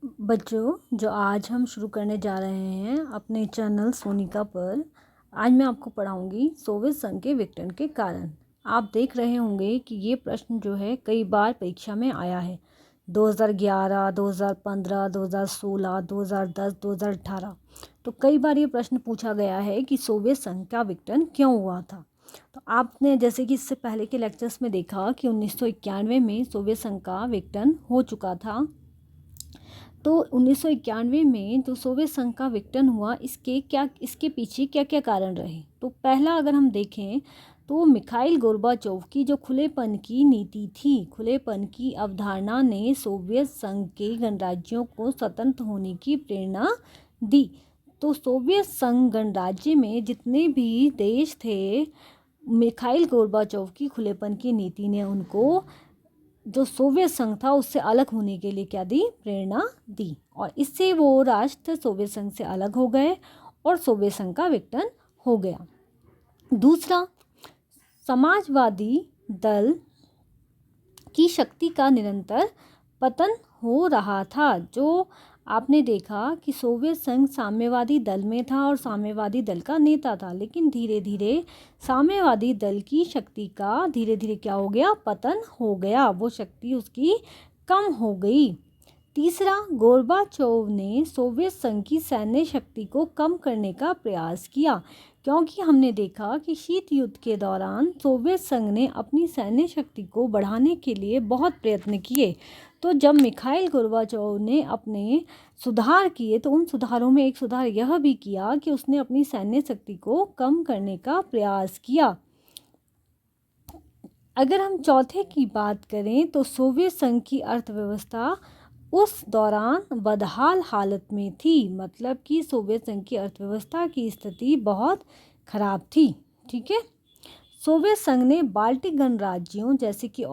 बच्चों, जो आज हम शुरू करने जा रहे हैं अपने चैनल सोनिका पर, आज मैं आपको पढ़ाऊंगी सोवियत संघ के विघटन के कारण। आप देख रहे होंगे कि ये प्रश्न जो है कई बार परीक्षा में आया है। 2011, 2015, 2016, 2010, 2018 तो कई बार ये प्रश्न पूछा गया है कि सोवियत संघ का विघटन क्यों हुआ था। तो आपने जैसे कि इससे पहले के लेक्चर्स में देखा कि 1991 में सोवियत संघ का विघटन हो चुका था। तो 1991 में जो सोवियत संघ का विघटन हुआ, इसके पीछे क्या क्या कारण रहे। तो पहला अगर हम देखें तो मिखाइल गोर्बाचोव की जो खुलेपन की नीति थी, खुलेपन की अवधारणा ने सोवियत संघ के गणराज्यों को स्वतंत्र होने की प्रेरणा दी। तो सोवियत संघ गणराज्य में जितने भी देश थे, मिखाइल गोर्बाचोव की खुलेपन की नीति ने उनको जो सोवियत संघ था उससे अलग होने के लिए क्या दी, प्रेरणा दी। और इससे वो राष्ट्र सोवियत संघ से अलग हो गए और सोवियत संघ का विघटन हो गया। दूसरा, समाजवादी दल की शक्ति का निरंतर पतन हो रहा था। जो आपने देखा कि सोवियत संघ साम्यवादी दल में था और साम्यवादी दल का नेता था, लेकिन धीरे धीरे साम्यवादी दल की शक्ति का धीरे धीरे क्या हो गया, पतन हो गया, वो शक्ति उसकी कम हो गई। तीसरा, गोर्बाचोव ने सोवियत संघ की सैन्य शक्ति को कम करने का प्रयास किया, क्योंकि हमने देखा कि शीत युद्ध के दौरान सोवियत संघ ने अपनी सैन्य शक्ति को बढ़ाने के लिए बहुत प्रयत्न किए। तो जब मिखाइल गोर्बाचोव ने अपने सुधार किए तो उन सुधारों में एक सुधार यह भी किया कि उसने अपनी सैन्य शक्ति को कम करने का प्रयास किया। अगर हम चौथे की बात करें तो सोवियत संघ की अर्थव्यवस्था उस दौरान बदहाल हालत में थी, मतलब कि सोवियत संघ की अर्थव्यवस्था की स्थिति बहुत खराब थी। ठीक है। सोवियत संघ ने बाल्टिक गणराज्यों जैसे कि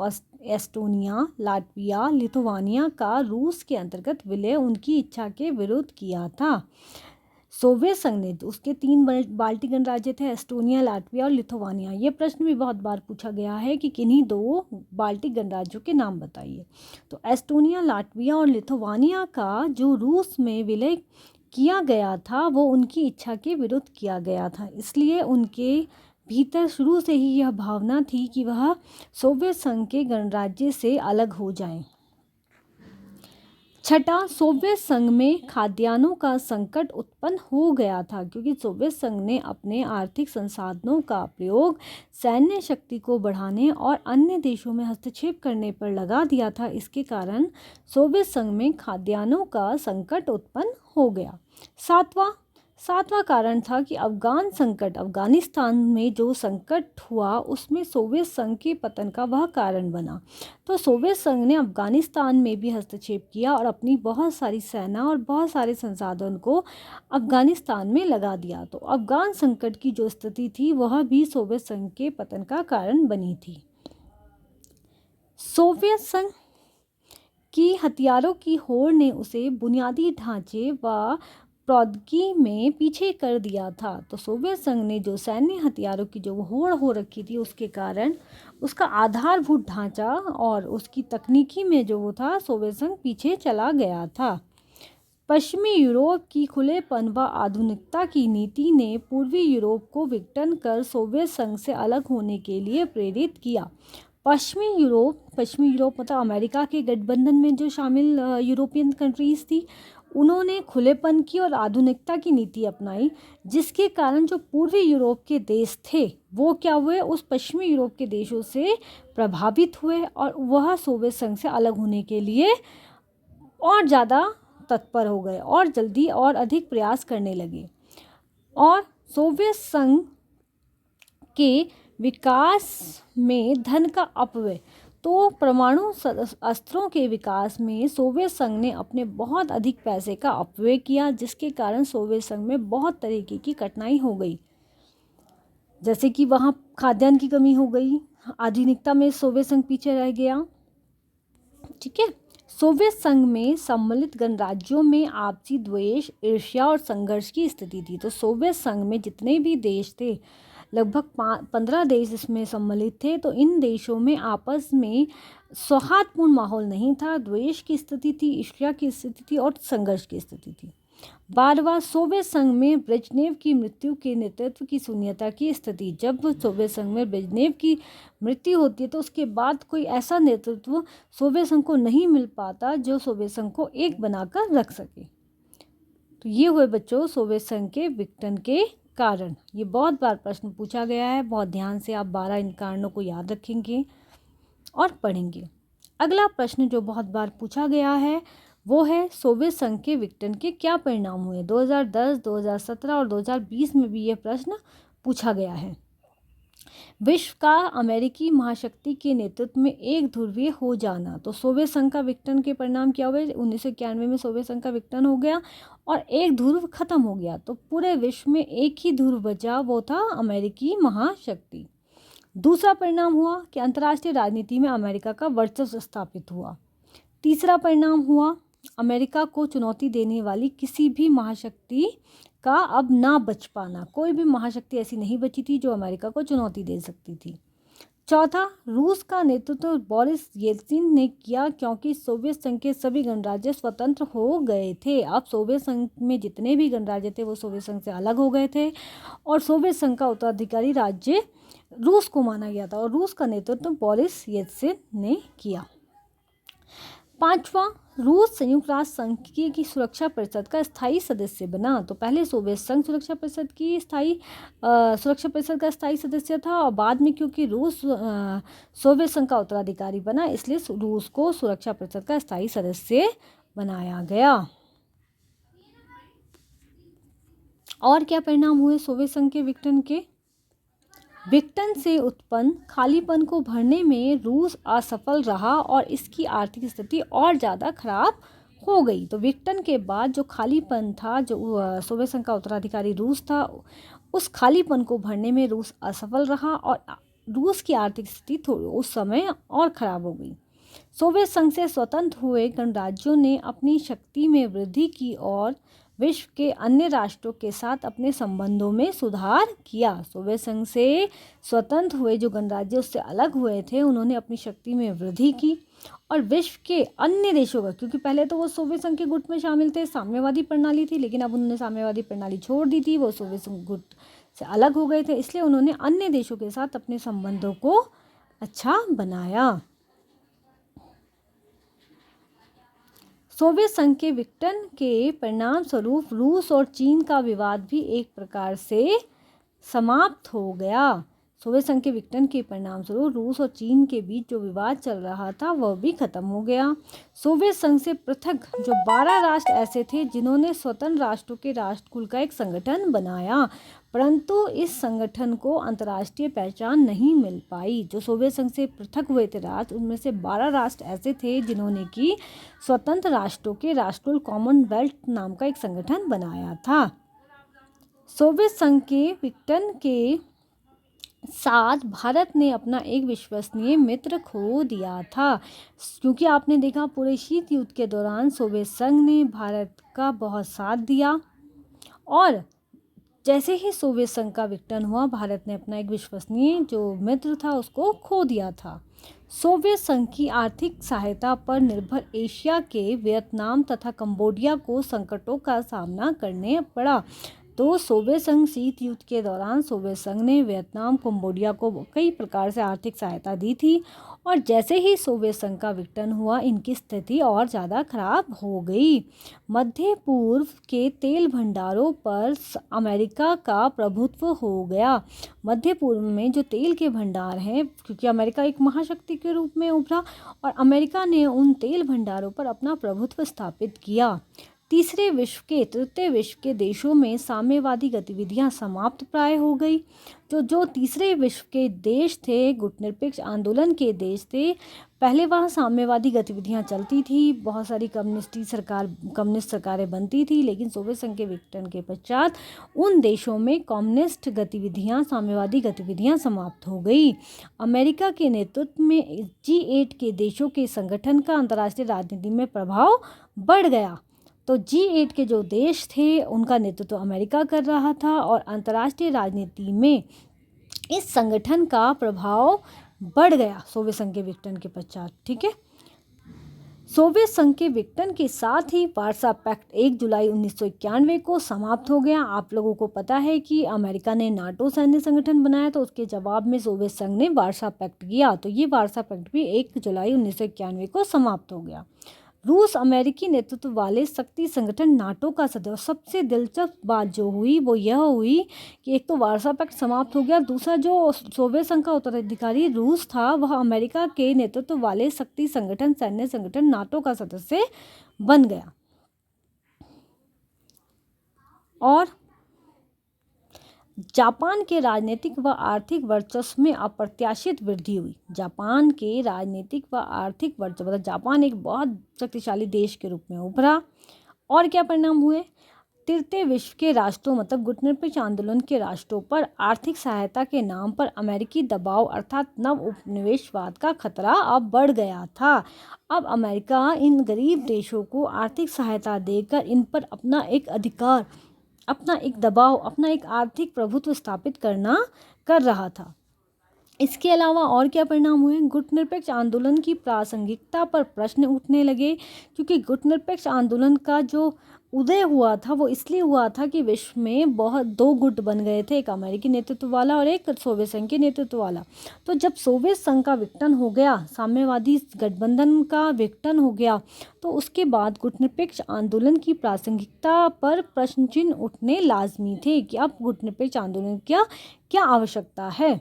एस्टोनिया, लाटविया, लिथुआनिया का रूस के अंतर्गत विलय उनकी इच्छा के विरुद्ध किया था। सोवियत संघ ने उसके 3 बाल्टिक गणराज्य थे, एस्टोनिया, लाटविया और लिथुआनिया। ये प्रश्न भी बहुत बार पूछा गया है कि किन्हीं 2 बाल्टिक गणराज्यों के नाम बताइए। तो एस्टोनिया, लाटविया और लिथुआनिया का जो रूस में विलय किया गया था वो उनकी इच्छा के विरुद्ध किया गया था, इसलिए उनके भीतर शुरू से ही यह भावना थी कि वह सोवियत संघ के गणराज्य से अलग हो जाएं। छठा, सोवियत संघ में खाद्यान्नों का संकट उत्पन्न हो गया था, क्योंकि सोवियत संघ ने अपने आर्थिक संसाधनों का प्रयोग सैन्य शक्ति को बढ़ाने और अन्य देशों में हस्तक्षेप करने पर लगा दिया था। इसके कारण सोवियत संघ में खाद्यान्नों का संकट उत्पन्न हो गया। सातवां कारण था कि अफगान संकट, अफगानिस्तान में जो संकट हुआ उसमें सोवियत संघ के पतन का वह कारण बना। तो सोवियत संघ ने अफगानिस्तान में भी हस्तक्षेप किया और अपनी बहुत सारी सेना और बहुत सारे संसाधन को अफगानिस्तान में लगा दिया। तो अफगान संकट की जो स्थिति थी वह भी सोवियत संघ के पतन का कारण बनी थी। सोवियत संघ की हथियारों की होड़ ने उसे बुनियादी ढांचे व प्रौद्योगिकी में पीछे कर दिया था। तो सोवियत संघ ने जो सैन्य हथियारों की जो होड़ हो रखी थी उसके कारण उसका आधारभूत ढांचा और उसकी तकनीकी में जो था सोवियत संघ पीछे चला गया था। पश्चिमी यूरोप की खुलेपन व आधुनिकता की नीति ने पूर्वी यूरोप को विघटन कर सोवियत संघ से अलग होने के लिए प्रेरित किया। पश्चिमी यूरोप मतलब अमेरिका के गठबंधन में जो शामिल यूरोपियन कंट्रीज़ थी, उन्होंने खुलेपन की और आधुनिकता की नीति अपनाई, जिसके कारण जो पूर्वी यूरोप के देश थे वो क्या हुए, उस पश्चिमी यूरोप के देशों से प्रभावित हुए और वह सोवियत संघ से अलग होने के लिए और ज़्यादा तत्पर हो गए और जल्दी और अधिक प्रयास करने लगे। और सोवियत संघ के विकास में धन का अपव्यय, तो परमाणु अस्त्रों के विकास में सोवियत संघ ने अपने बहुत अधिक पैसे का अपव्यय किया, जिसके कारण सोवियत संघ में बहुत तरीके की कठिनाई हो गई, जैसे कि वहाँ खाद्यान्न की कमी हो गई, आधुनिकता में सोवियत संघ पीछे रह गया। ठीक है। सोवियत संघ में सम्मिलित गणराज्यों में आपसी द्वेष, ईर्ष्या और संघर्ष की स्थिति थी। तो सोवियत संघ में जितने भी देश थे, लगभग 15 देश इसमें सम्मिलित थे। तो इन देशों में आपस में सौहार्दपूर्ण माहौल नहीं था, द्वेष की स्थिति थी, ईर्ष्या की स्थिति थी और संघर्ष की स्थिति थी। 12वां सोवियत संघ में ब्रेजनेव की मृत्यु के नेतृत्व की शून्यता की स्थिति। जब सोवियत संघ में ब्रेजनेव की मृत्यु होती है तो उसके बाद कोई ऐसा नेतृत्व सोवियत संघ को नहीं मिल पाता जो सोवियत संघ को एक बनाकर रख सके। तो ये हुए बच्चों सोवियत संघ के विघटन के कारण। ये बहुत बार प्रश्न पूछा गया है, बहुत ध्यान से आप 12 इन कारणों को याद रखेंगे और पढ़ेंगे। अगला प्रश्न जो बहुत बार पूछा गया है वो है सोवियत संघ के विघटन के क्या परिणाम हुए। 2010, 2017 और 2020 में भी यह प्रश्न पूछा गया है। विश्व का अमेरिकी महाशक्ति के नेतृत्व में एक ध्रुवीय हो जाना। तो सोवियत संघ का विघटन के परिणाम क्या हुए? 1991 में सोवियत संघ का विघटन हो गया और एक ध्रुव खत्म हो गया। तो पूरे विश्व में एक ही ध्रुव बचा, वो था अमेरिकी महाशक्ति। दूसरा परिणाम हुआ कि अंतर्राष्ट्रीय राजनीति में अमेरिका का वर्चस्व स्थापित हुआ। तीसरा परिणाम हुआ अमेरिका को चुनौती देने वाली किसी भी महाशक्ति का अब ना बच पाना। कोई भी महाशक्ति ऐसी नहीं बची थी जो अमेरिका को चुनौती दे सकती थी। चौथा, रूस का नेतृत्व बोरिस येल्त्सिन ने किया क्योंकि सोवियत संघ के सभी गणराज्य स्वतंत्र हो गए थे। अब सोवियत संघ में जितने भी गणराज्य थे वो सोवियत संघ से अलग हो गए थे और सोवियत संघ का उत्तराधिकारी राज्य रूस को माना गया था और रूस का नेतृत्व बोरिस येल्त्सिन ने किया। पांचवा, रूस संयुक्त राष्ट्र संघ की सुरक्षा परिषद का स्थायी सदस्य बना। तो पहले सोवियत संघ सुरक्षा परिषद की सुरक्षा परिषद का स्थायी सदस्य था और बाद में क्योंकि रूस सोवियत संघ का उत्तराधिकारी बना इसलिए रूस को सुरक्षा परिषद का स्थायी सदस्य बनाया गया। और क्या परिणाम हुए सोवियत संघ के विघटन के? विघटन से उत्पन्न खालीपन को भरने में रूस असफल रहा और इसकी आर्थिक स्थिति और ज़्यादा खराब हो गई। तो विघटन के बाद जो खालीपन था, जो सोवियत संघ का उत्तराधिकारी रूस था, उस खालीपन को भरने में रूस असफल रहा और रूस की आर्थिक स्थिति उस समय और खराब हो गई। सोवियत संघ से स्वतंत्र हुए गणराज्यों ने अपनी शक्ति में वृद्धि की और विश्व के अन्य राष्ट्रों के साथ अपने संबंधों में सुधार किया। सोवियत संघ से स्वतंत्र हुए जो गणराज्य उससे अलग हुए थे उन्होंने अपनी शक्ति में वृद्धि की और विश्व के अन्य देशों का, क्योंकि पहले तो वो सोवियत संघ के गुट में शामिल थे, साम्यवादी प्रणाली थी, लेकिन अब उन्होंने साम्यवादी प्रणाली छोड़ दी थी, वो सोवियत संघ गुट से अलग हो गए थे, इसलिए उन्होंने अन्य देशों के साथ अपने संबंधों को अच्छा बनाया। सोवियत संघ के विघटन के परिणाम स्वरूप रूस और चीन का विवाद भी एक प्रकार से समाप्त हो गया। सोवियत संघ के विघटन के परिणाम स्वरूप रूस और चीन के बीच जो विवाद चल रहा था वह भी खत्म हो गया। सोवियत संघ से पृथक जो 12 राष्ट्र ऐसे थे जिन्होंने स्वतंत्र राष्ट्रों के राष्ट्रकुल का एक संगठन बनाया, परंतु इस संगठन को अंतर्राष्ट्रीय पहचान नहीं मिल पाई। जो सोवियत संघ से पृथक हुए थे राष्ट्र, उनमें से 12 राष्ट्र ऐसे थे जिन्होंने कि स्वतंत्र राष्ट्रों के राष्ट्रकुल कॉमनवेल्थ नाम का एक संगठन बनाया था। सोवियत संघ के विघटन के साथ भारत ने अपना एक विश्वसनीय मित्र खो दिया था, क्योंकि आपने देखा पूरे शीत युद्ध के दौरान सोवियत संघ ने भारत का बहुत साथ दिया और जैसे ही सोवियत संघ का विघटन हुआ भारत ने अपना एक विश्वसनीय जो मित्र था उसको खो दिया था। सोवियत संघ की आर्थिक सहायता पर निर्भर एशिया के वियतनाम तथा कंबोडिया को संकटों का सामना करने पड़ा। तो सोवियत संघ शीत युद्ध के दौरान सोवियत संघ ने वियतनाम, कंबोडिया को कई प्रकार से आर्थिक सहायता दी थी और जैसे ही सोवियत संघ का विघटन हुआ इनकी स्थिति और ज़्यादा खराब हो गई। मध्य पूर्व के तेल भंडारों पर अमेरिका का प्रभुत्व हो गया। मध्य पूर्व में जो तेल के भंडार हैं, क्योंकि अमेरिका एक महाशक्ति के रूप में उभरा और अमेरिका ने उन तेल भंडारों पर अपना प्रभुत्व स्थापित किया। तृतीय विश्व के देशों में साम्यवादी गतिविधियां समाप्त प्राय हो गई। जो तीसरे विश्व के देश थे, गुटनिरपेक्ष आंदोलन के देश थे, पहले वहाँ साम्यवादी गतिविधियां चलती थी, बहुत सारी कम्युनिस्ट सरकारें बनती थी, लेकिन सोवियत संघ के विघटन के पश्चात उन देशों में कम्युनिस्ट गतिविधियां, साम्यवादी गतिविधियां समाप्त हो गई। अमेरिका के नेतृत्व में G8 के देशों के संगठन का अंतर्राष्ट्रीय राजनीति में प्रभाव बढ़ गया। तो G8 के जो देश थे उनका नेतृत्व अमेरिका कर रहा था और अंतर्राष्ट्रीय राजनीति में इस संगठन का प्रभाव बढ़ गया सोवियत संघ के विघटन के पश्चात। ठीक है, सोवियत संघ के विघटन के साथ ही वार्सा पैक्ट 1 जुलाई 1991 को समाप्त हो गया। आप लोगों को पता है कि अमेरिका ने नाटो सैन्य संगठन बनाया, तो उसके जवाब में सोवियत संघ ने वार्सा पैक्ट किया, तो ये वार्सा पैक्ट भी 1 जुलाई 1991 को समाप्त हो गया। रूस अमेरिकी नेतृत्व वाले शक्ति संगठन नाटो का सदस्य। सबसे दिलचस्प बात जो हुई वो यह हुई कि एक तो वार्सा पैक्ट समाप्त हो गया, दूसरा जो सोवियत संघ का उत्तराधिकारी रूस था वह अमेरिका के नेतृत्व वाले शक्ति संगठन सैन्य संगठन नाटो का सदस्य बन गया। और जापान के राजनीतिक व आर्थिक वर्चस्व में अप्रत्याशित वृद्धि हुई। जापान के राजनीतिक व आर्थिक वर्चस्व, मतलब जापान एक बहुत शक्तिशाली देश के रूप में उभरा। और क्या परिणाम हुए? तृतीय विश्व के राष्ट्रों, मतलब गुटनिरपेक्ष आंदोलन के राष्ट्रों पर आर्थिक सहायता के नाम पर अमेरिकी दबाव अर्थात नव उपनिवेशवाद का खतरा अब बढ़ गया था। अब अमेरिका इन गरीब देशों को आर्थिक सहायता देकर इन पर अपना एक अधिकार, अपना एक दबाव, अपना एक आर्थिक प्रभुत्व स्थापित कर रहा था। इसके अलावा और क्या परिणाम हुए? गुटनिरपेक्ष आंदोलन की प्रासंगिकता पर प्रश्न उठने लगे, क्योंकि गुटनिरपेक्ष आंदोलन का जो उदय हुआ था वो इसलिए हुआ था कि विश्व में बहुत दो गुट बन गए थे, एक अमेरिकी नेतृत्व वाला और एक सोवियत संघ के नेतृत्व वाला। तो जब सोवियत संघ का विघटन हो गया, साम्यवादी गठबंधन का विघटन हो गया, तो उसके बाद गुटनिरपेक्ष आंदोलन की प्रासंगिकता पर प्रश्न चिन्ह उठने लाजमी थे कि अब गुटनिरपेक्ष आंदोलन क्या आवश्यकता है।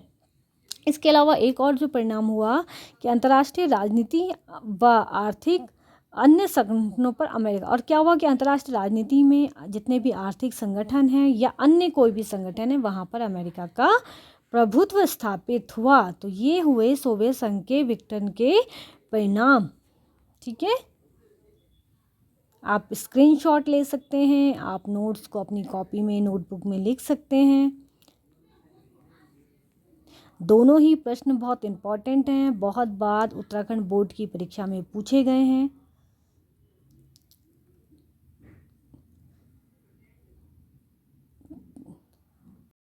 इसके अलावा एक और जो परिणाम हुआ कि अंतर्राष्ट्रीय राजनीति व आर्थिक अन्य संगठनों पर अमेरिका, और क्या हुआ कि अंतर्राष्ट्रीय राजनीति में जितने भी आर्थिक संगठन हैं या अन्य कोई भी संगठन है वहाँ पर अमेरिका का प्रभुत्व स्थापित हुआ। तो ये हुए सोवियत संघ के विघटन के परिणाम। ठीक है, आप स्क्रीनशॉट ले सकते हैं, आप नोट्स को अपनी कॉपी में, नोटबुक में लिख सकते हैं। दोनों ही प्रश्न बहुत इम्पॉर्टेंट हैं, बहुत बार उत्तराखंड बोर्ड की परीक्षा में पूछे गए हैं।